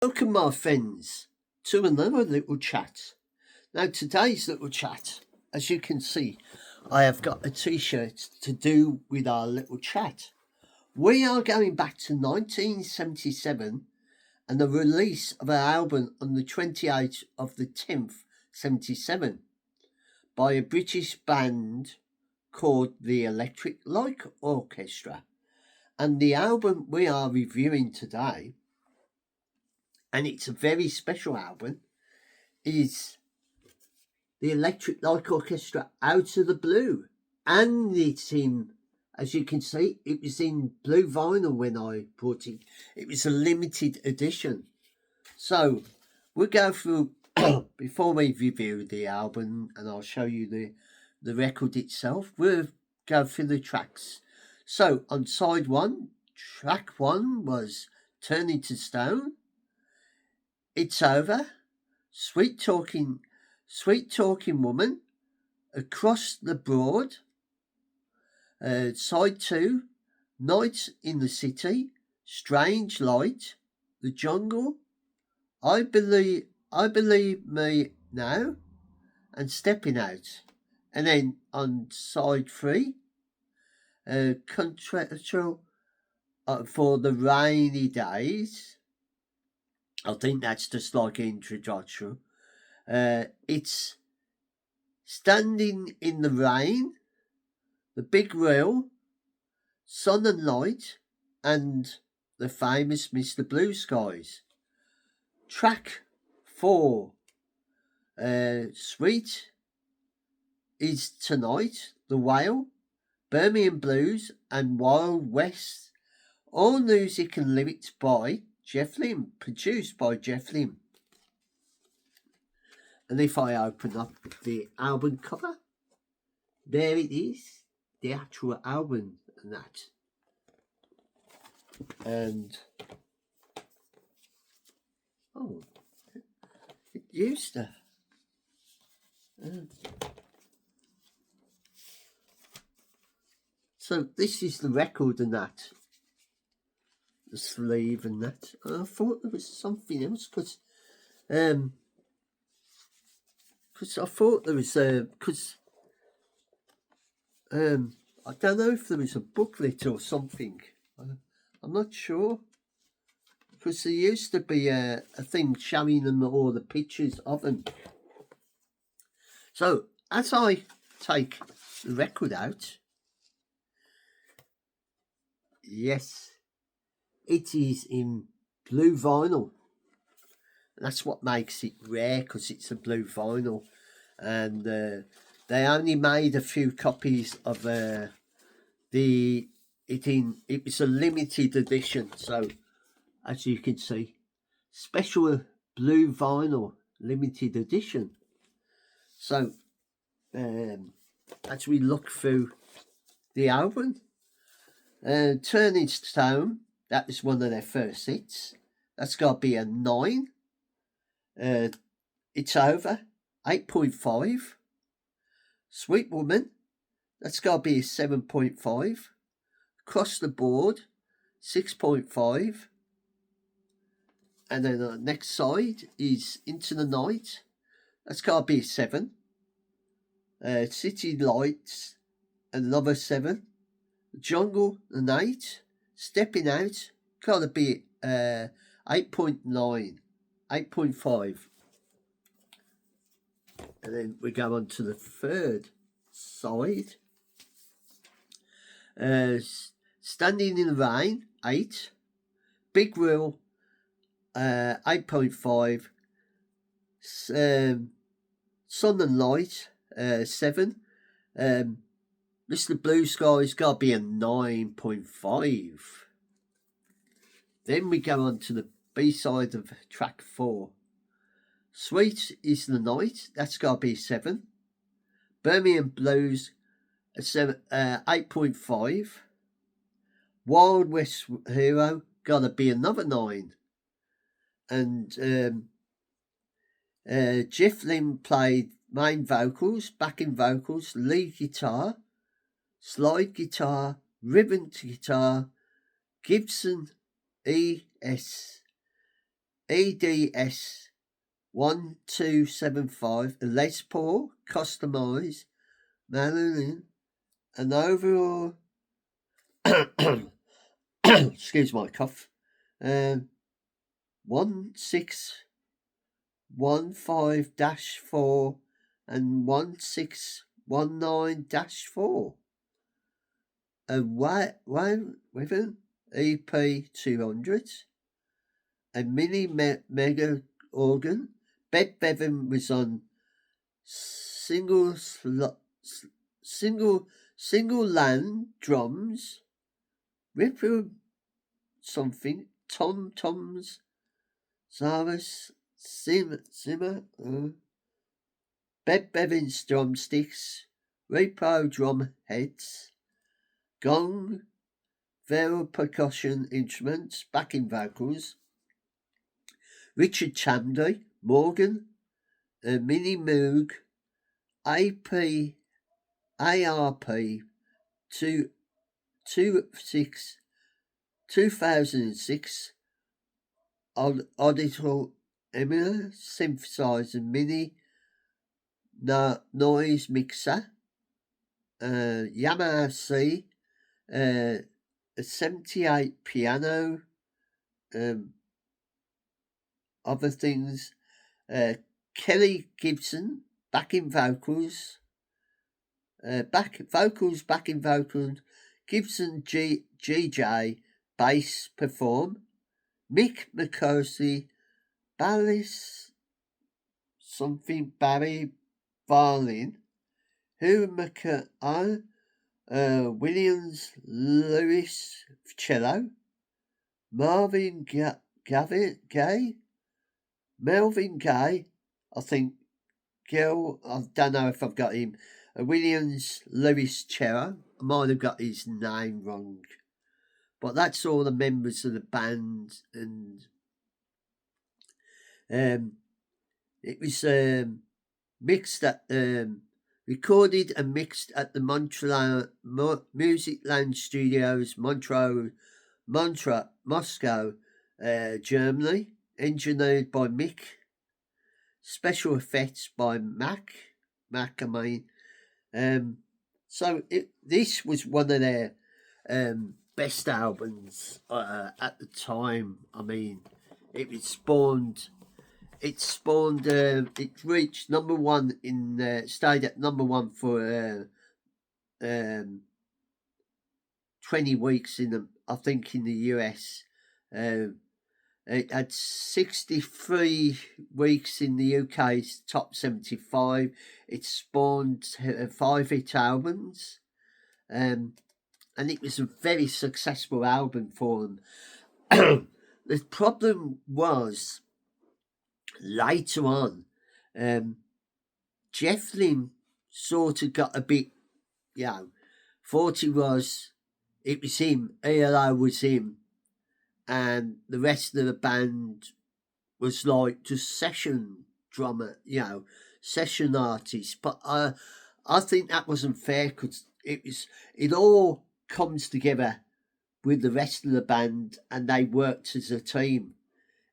Welcome, my friends, to another little chat. Now, today's little chat, as you can see, I have got a t shirt to do with our little chat. We are going back to 1977 and the release of our album on the 28th of the 10th, 77, by a British band called the Electric Light Orchestra. And the album we are reviewing today, and it's a very special album, is the Electric Light Orchestra Out of the Blue. And it's in, as you can see, it was in blue vinyl when I bought it. It was a limited edition. So we'll go through, before we review the album, and I'll show you the record itself, we'll go through the tracks. So on side one, track one was Turning to Stone, It's Over, Sweet Talking Woman, Across the Broad, side two, Nights in the City, Strange Light, The Jungle, I Believe Me Now, and Stepping Out. And then on side three, Contractual for the Rainy Days. I think that's just like an introduction. It's Standing in the Rain, The Big Wheel, Sun and Light, and the famous Mr. Blue Skies. Track 4, Sweet is Tonight, The Whale, Birmingham Blues, and Wild West. All music and lyrics by Jeff Lynne, produced by Jeff Lynne. And if I open up the album cover, there it is, the actual album and that. And, oh, it used to. So this is the record and that. The sleeve and that. I thought there was something else because I thought there was I don't know if there was a booklet or something. I'm not sure, because there used to be a thing showing them all the pictures of them. So as I take the record out, yes, it is in blue vinyl. That's what makes it rare, because it's a blue vinyl. And they only made a few copies of it was a limited edition. So as you can see, special blue vinyl limited edition. So as we look through the album, Turning Stone, that was one of their first hits. That's got to be a 9. It's Over, 8.5. Sweet Woman, that's got to be a 7.5. Across the Board, 6.5. And then the next side is Into the Night, that's got to be a 7. City Lights, another 7. Jungle, an 8. Stepping Out, got to be 8.9, 8.5. And then we go on to the third side. Standing in the Rain, 8. Big Wheel, 8.5. Sun and Light, 7. Mr. Blue Sky's got to be a 9.5. Then we go on to the B-side of track 4. Sweet is the Night, that's got to be 7. Birmingham Blues, 8.5. Wild West Hero, got to be another 9. And Jeff Lynne played main vocals, backing vocals, lead guitar, slide guitar, ribbon guitar, Gibson ES EDS 1275, a Les Paul customised mandolin, an overall excuse my cough, 1615-4 and 1619-4. A Wyvern EP 200, a mini mega organ. Bevan was on single land drums. Ripple something. Toms. Zaras. Zimmer. Bevan's drumsticks. Repo drum heads. Gong. Vero percussion instruments. Backing vocals. Richard Chamday. Morgan. Mini Moog. AP. ARP. 2006. Auditor Eminer synthesizer mini noise mixer, Yamaha C, a 78 piano, other things, Kelly Gibson backing vocals, backing vocals, Gibson GJ bass perform, Mick McCosey bass something Barry violin, Hugh McCall, Williams Lewis cello, Melvin Gay, I think. Gil, I don't know if I've got him. Williams Lewis cello. I might have got his name wrong, but that's all the members of the band, and it was mixed at recorded and mixed at the Montreal Music Land Studios, Moscow, Germany. Engineered by Mick. Special effects by Mac. So this was one of their best albums at the time. I mean, it reached number one stayed at number one for 20 weeks I think in the US. It had 63 weeks in the UK's top 75. It spawned 5 hit albums, and it was a very successful album for them. The problem was later on, Jeff Lynne sort of got a bit, thought it was him, ELO was him, and the rest of the band was like just session drummer, session artists. But I think that wasn't fair, because it all comes together with the rest of the band, and they worked as a team.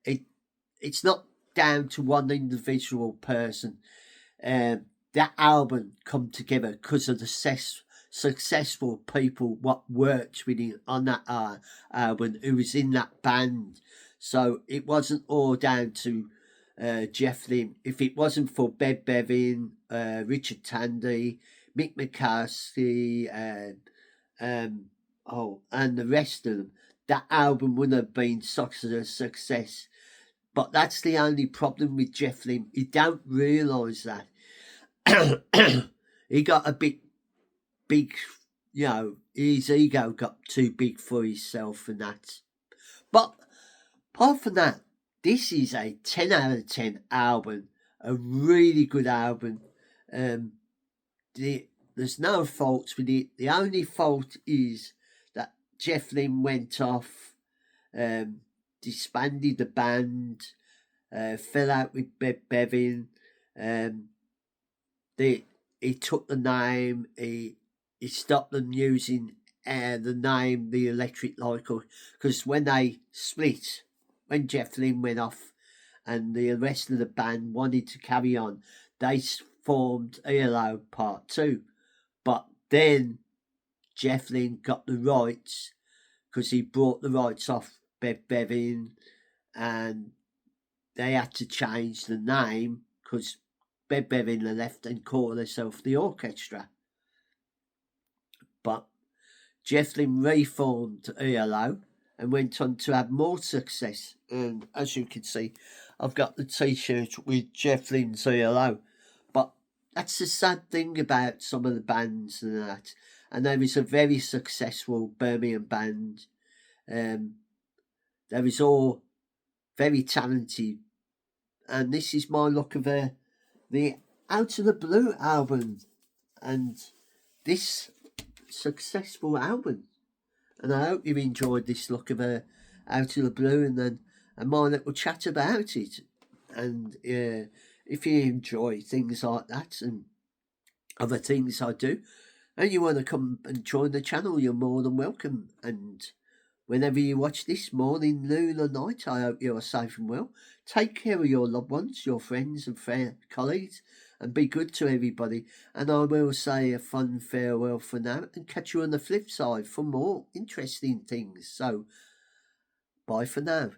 It's not down to one individual person. That album come together because of the successful people what worked with him on that album, who was in that band. So it wasn't all down to Jeff Lynne. If it wasn't for Bevan, Richard Tandy, Mick McCarthy, and the rest of them, that album wouldn't have been such a success. But that's the only problem with Jeff Lynne. He don't realise that. He got a bit big, his ego got too big for himself and that. But apart from that, this is a 10 out of 10 album, a really good album. There's no faults with it. The only fault is that Jeff Lynne went off, disbanded the band, fell out with Bevan. He took the name, he stopped them using the name The Electric Light, because when they split, when Jeff Lynne went off, and the rest of the band wanted to carry on. They formed ELO Part 2. But then Jeff Lynne got the rights because he brought the rights off Bev Bevan, and they had to change the name because Bev Bevan left and called herself the Orchestra. But Jeff Lynne reformed ELO and went on to have more success. And as you can see, I've got the t-shirt with Jeff Lynne's ELO. But that's the sad thing about some of the bands and that. And there is a very successful Birmingham band. There is all very talented. And this is my look of the Out of the Blue album. And this successful album. And I hope you enjoyed this look of Out of the Blue and my little chat about it. And if you enjoy things like that and other things I do, and you want to come and join the channel, you're more than welcome. And whenever you watch this, morning, noon or night, I hope you are safe and well. Take care of your loved ones, your friends and colleagues, and be good to everybody. And I will say a fun farewell for now and catch you on the flip side for more interesting things. So, bye for now.